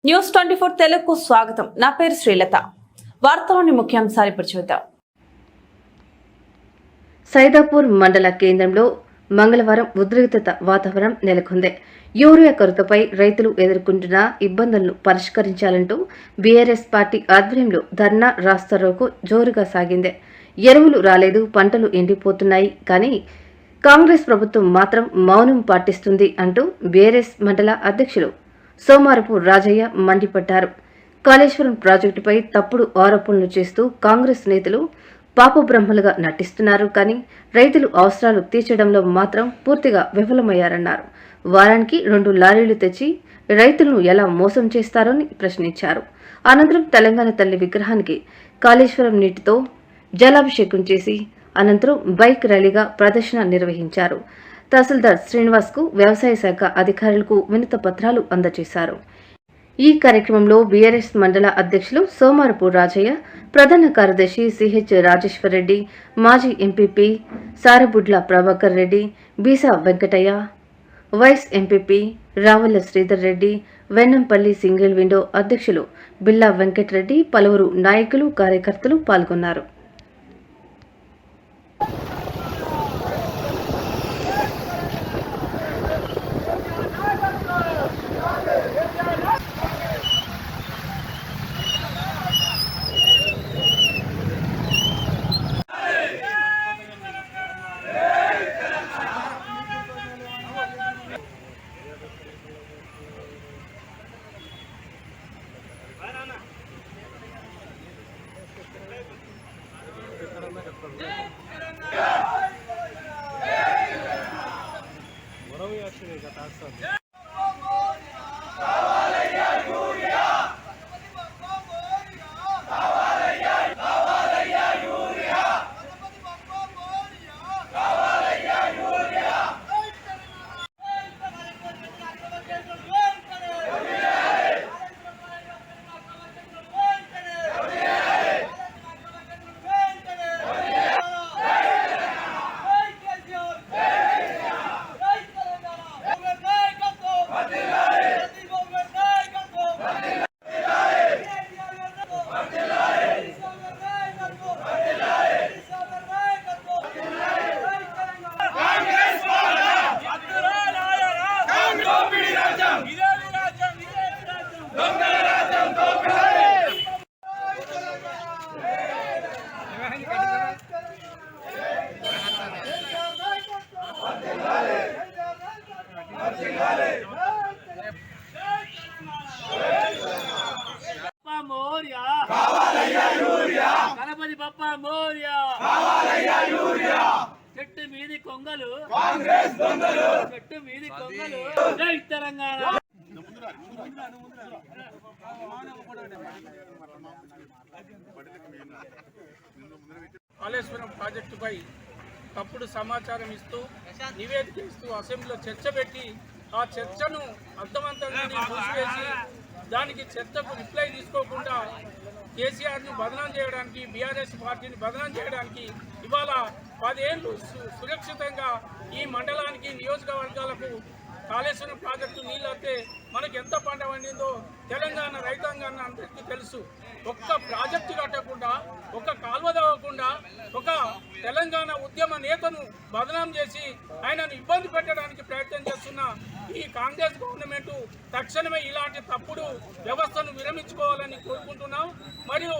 News 24 తెలుగుకు స్వాగతం. నా పేరు శ్రీలత. వార్తలోని ముఖ్యాంశాలు ఇప్పుడు చూద్దాం. సైదాపూర్ మండల కేంద్రంలో మంగళవారం ఉద్రిక్తత వాతావరణం నెలకొంది. యూరియా కొరతపై రైతులు ఎదుర్కొంటున్న ఇబ్బందులను పరిష్కరించాలంటూ బీఆర్ఎస్ పార్టీ ఆధ్వర్యంలో ధర్నా రాస్తారోకో జోరుగా సాగింది. ఎరువులు రాలేదు, పంటలు ఎండిపోతున్నాయి, కానీ కాంగ్రెస్ ప్రభుత్వం మాత్రం మౌనం పాటిస్తుంది అంటూ బీఆర్ఎస్ మండల అధ్యక్షులు సోమారపు రాజయ్య మండిపడ్డారు. కాళేశ్వరం ప్రాజెక్టుపై తప్పుడు ఆరోపణలు చేస్తూ కాంగ్రెస్ నేతలు పాపబ్రహ్మలుగా నటిస్తున్నారు, కానీ రైతులు అవసరాలు తీర్చడంలో మాత్రం పూర్తిగా విఫలమయ్యారన్నారు. వారానికి 2 లారీలు తెచ్చి రైతులను ఎలా మోసం చేస్తారని ప్రశ్నించారు. అనంతరం తెలంగాణ తల్లి విగ్రహానికి కాళేశ్వరం నీటితో జలాభిషేకం చేసి అనంతరం బైక్ ర్యాలీగా ప్రదర్శన నిర్వహించారు. తహసీల్దార్ శ్రీనివాస్ కు వ్యవసాయ శాఖ అధికారులకు వినతి పత్రాలు అందజేశారు. ఈ కార్యక్రమంలో బీఆర్ఎస్ మండల అధ్యక్షులు సోమారపు రాజయ్య, ప్రధాన కార్యదర్శి సిహెచ్ రాజేశ్వర్ రెడ్డి, మాజీ MPP Sarabudla Prabhakar Reddy, Beesa Venkataiah, vice MPP Ravula Sridhar Reddy, Vennampalli single window అధ్యక్షులు బిల్లా వెంకటరెడ్డి, పలువురు నాయకులు కార్యకర్తలు పాల్గొన్నారు. గణపతి బప్ప మోరియా, చెట్టు మీది కొంగలు, చెట్టు మీది కొంగలు, జై తెలంగాణ. కాళేశ్వరం ప్రాజెక్టుపై తప్పుడు సమాచారం ఇస్తూ నివేదిక ఇస్తూ అసెంబ్లీలో చర్చ పెట్టి ఆ చర్చను అర్థవంతంగా మూసివేసి దానికి చర్చకు రిప్లై తీసుకోకుండా కేసీఆర్ను బదనాం చేయడానికి, బీఆర్ఎస్ పార్టీని బదనాం చేయడానికి ఇవాళ 10 ఏళ్ళు సురక్షితంగా ఈ మండలానికి నియోజకవర్గాలకు కాళేశ్వరం ప్రాజెక్టు నీళ్ళు వస్తే మనకు ఎంత పంట పండిందో తెలంగాణ రైతాంగాన్ని అందరికీ తెలుసు. ఒక్క ప్రాజెక్టు కట్టకుండా, ఒక్క కాల్వ తవ్వకుండా, ఒక తెలంగాణ ఉద్యమ నేతను బదనాం చేసి ఆయనను ఇబ్బంది పెట్టడానికి ప్రయత్నం చేస్తున్న ఈ కాంగ్రెస్ గవర్నమెంట్ తక్షణమే ఇలాంటి తప్పుడు వ్యవస్థను విరమించుకోవాలని కోరుకుంటున్నాం. మరియు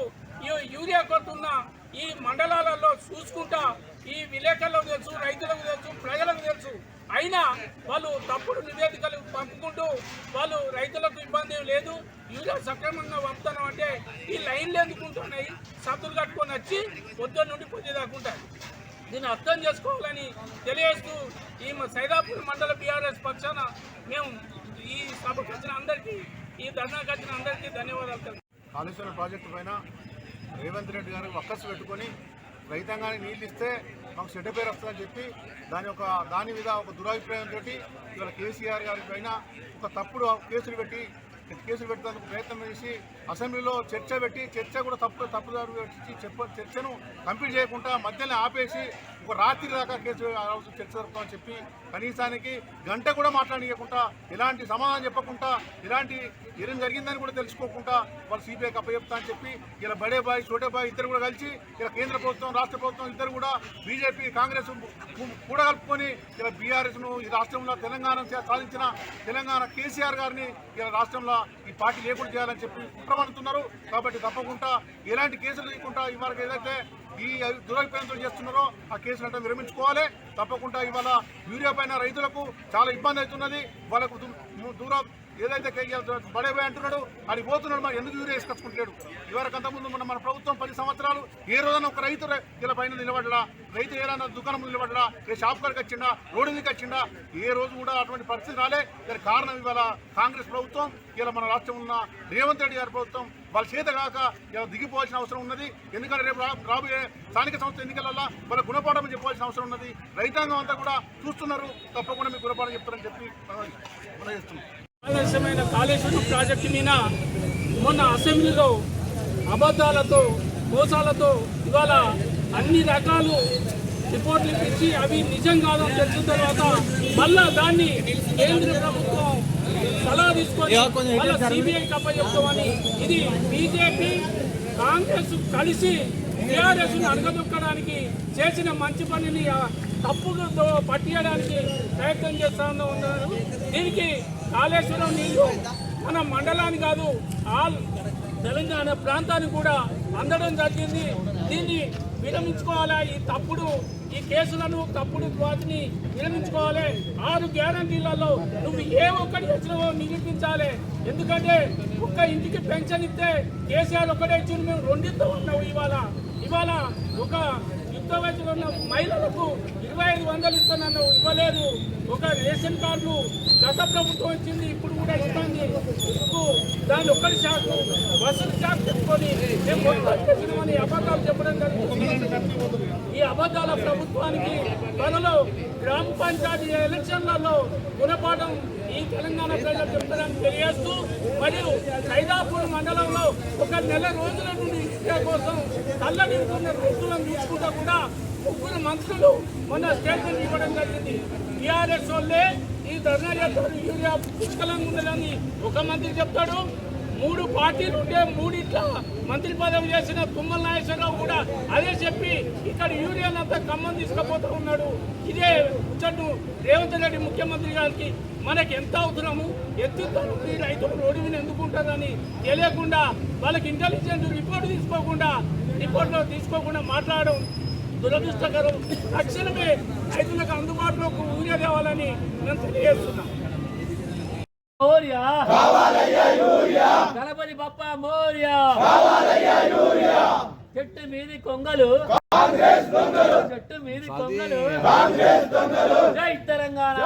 ఈ యూరియా కొట్టున్న ఈ మండలాలలో చూసుకుంటా ఈ విలేకరులకు తెలుసు, రైతులకు తెలుసు, ప్రజలకు తెలుసు. అయినా వాళ్ళు తప్పుడు నివేదికలు పంపుకుంటూ వాళ్ళు రైతులకు ఇబ్బంది లేదు, యూరియా సక్రమంగా పంపుతున్నాం అంటే ఈ లైన్లు ఎందుకుంటున్నాయి, సత్తులు కట్టుకొని వచ్చి పొద్దున్న నుండి పొద్దుదాకుంటాయి. దీన్ని అర్థం చేసుకోవాలని తెలియజేస్తూ ఈ సైదాపూర్ మండల బీఆర్ఎస్ పక్షాన మేము ఈ సభకు వచ్చిన అందరికీ, ఈ ధర్నాకు వచ్చిన అందరికీ ధన్యవాదాలు. కాళేశ్వరం ప్రాజెక్టు పైన రేవంత్ రెడ్డి గారు వక్కసు పెట్టుకొని రైతాంగానికి నీళ్ళు ఇస్తే మాకు చెడ్డ పేరు వస్తుందని చెప్పి దాని మీద ఒక దురాభిప్రాయంతో ఇవాళ కేసీఆర్ గారి పైన ఒక తప్పుడు కేసులు పెట్టడానికి ప్రయత్నం చేసి అసెంబ్లీలో చర్చ కూడా తప్పుదారు చర్చను కంప్లీట్ చేయకుండా మధ్యలో ఆపేసి ఒక రాత్రి దాకా కేసు చర్చ జరుపుతామని చెప్పి కనీసానికి గంట కూడా మాట్లాడకుండా ఎలాంటి సమాధానం చెప్పకుండా ఇలాంటి ఏం జరిగిందని కూడా తెలుసుకోకుండా వాళ్ళు సిబిఐకి అప్పచెప్తా అని చెప్పి ఇలా బడే బాయ్ చోటే బాయ్ ఇద్దరు కూడా కలిసి ఇలా కేంద్ర ప్రభుత్వం రాష్ట్ర ప్రభుత్వం ఇద్దరు కూడా బీజేపీ కాంగ్రెస్ కూడా కలుపుకొని ఇలా బీఆర్ఎస్ను ఈ రాష్ట్రంలో తెలంగాణ సాధించిన తెలంగాణ కేసీఆర్ గారిని ఇలా రాష్ట్రంలో ఈ పార్టీ లేకుండా చేయాలని చెప్పి కుట్రమనుతున్నారు. కాబట్టి తప్పకుండా ఎలాంటి కేసులు లేకుండా ఇవాళ ఏదైతే ఈ దురభిప్రాయంతో చేస్తున్నారో ఆ కేసులు అంటే విరమించుకోవాలి. తప్పకుండా ఇవాళ యూరియా పైన రైతులకు చాలా ఇబ్బంది అవుతున్నది. వాళ్ళకు దూరం ఏదైతే బడేబే అంటున్నాడు అది పోతున్నాడు, మరి ఎందుకు యూరియా వేసుకొచ్చుకుంటాడు? ఇవరకంతకుముందు మన ప్రభుత్వం 10 సంవత్సరాలు ఏ రోజైనా ఒక రైతు ఇలా పైన నిలబడ్డా, రైతు ఏదైనా దుకాణం నిలబడ్డా, ఏ షాప్ కాడికి వచ్చిండా, రోడ్డు మీదకి వచ్చిండా, ఏ రోజు కూడా అటువంటి పరిస్థితి రాలే. దానికి కారణం ఇవాళ కాంగ్రెస్ ప్రభుత్వం, ఇలా మన రాష్ట్రం ఉన్న రేవంత్ రెడ్డి గారి ప్రభుత్వం వాళ్ళ చేత కాక ఇలా దిగిపోవాల్సిన అవసరం ఉన్నది. ఎందుకంటే రేపు రాబోయే స్థానిక సంస్థ ఎన్నికలలో వాళ్ళ గుణపాఠం చెప్పాల్సిన అవసరం ఉన్నది. రైతాంగం అంతా కూడా చూస్తున్నారు, తప్పకుండా మీకు గుణపాఠం చెప్తారని చెప్పి మనం చేస్తున్నాం. ఆలస్యమైన కాళేశ్వరం ప్రాజెక్టు మీద మొన్న అసెంబ్లీలో అబద్ధాలతో మోసాలతో ఇవాళ అన్ని రకాలు రిపోర్ట్లు ఇచ్చి అవి నిజం కాదని తెలిసిన తర్వాత మళ్ళా దాన్ని కేంద్ర ప్రభుత్వం సలహా తీసుకొని మళ్ళా సిబిఐకి అప్పచెప్తామని ఇది బీజేపీ కాంగ్రెస్ కలిసి టీఆర్ఎస్ అడగదొక్కడానికి చేసిన మంచి పనిని తప్పులతో పట్టియడానికి ప్రయత్నం చేస్తూ ఉన్నారు. దీనికి కాళేశ్వరం నీళ్లు మన మండలాన్ని కాదు ఆల్ తెలంగాణ ప్రాంతానికి కూడా అందడం జరిగింది. దీన్ని విరమించుకోవాలా, ఈ కేసులను తప్పుడు వాటిని విరమించుకోవాలి. 6 గ్యారంటీలలో నువ్వు ఏ ఒక్కటి వచ్చినవో నిరూపించాలి. ఎందుకంటే ఒక్క ఇంటికి పెన్షన్ ఇస్తే కేసీఆర్ ఒక్కడే ఇచ్చి మేము 2 ఇస్తూ ఉన్నావు. ఇవాళ ఒక యుద్ధ వయసులో ఉన్న మహిళలకు 2500 ఇస్తానన్నావు, ఇవ్వలేదు. ఒక రేషన్ కార్డులు గత ప్రభుత్వం ఇచ్చింది, ఇప్పుడు కూడా ఇస్తుంది. దాన్ని ఒక్కటి శాఖ వసూలు శాఖ చెప్పుకొని మేము మొత్తం అబద్ధాలు చెప్పడం జరుగుతుంది. ఈ అబద్ధాల ప్రభుత్వానికి త్వరలో గ్రామ పంచాయతీ ఎలక్షన్లలో గుణపాఠం ఈ తెలంగాణ ప్రజలు చెప్తారని తెలియజేస్తూ, మరియు సైదాపూర్ మండలంలో 1 నెల రోజుల నుండి విద్య కోసం కళ్ళనిస్తున్న వ్యక్తులను చూసుకుంటా కూడా 3 మంత్రులు మొన్న స్టేట్మెంట్ ఇవ్వడం జరిగింది. టీఆర్ఎస్ వాళ్ళే ఈ ధర్నా చేస్తారు, యూరియా పుష్కలంగా ఉండదని ఒక మంత్రి చెప్తాడు. 3 పార్టీలు ఉంటే 3 మంత్రి పదవి చేసిన తుమ్మల నాగేశ్వరరావు కూడా అదే చెప్పి ఇక్కడ యూరియానంతా ఖమ్మం తీసుకుపోతూ ఉన్నాడు. ఇదే ముచ్చట్టు రేవంత్ రెడ్డి ముఖ్యమంత్రి గారికి మనకి ఎంత అవసరము, ఎత్తుతారు ఈ రైతులు రోడ్డు మీద ఎందుకుంటారని తెలియకుండా వాళ్ళకి ఇంటెలిజెంట్ రిపోర్ట్లో తీసుకోకుండా మాట్లాడడం దురదృష్టకరం. తక్షణమే రైతులకు అందుబాటులోకి యూరియా తేవాలని మేము తెలియజేస్తున్నాం. గణపతి బప్ప మోరియా, చెట్టు మీది కొంగలు, చెట్టు మీది కొంగలు, జై తెలంగాణ.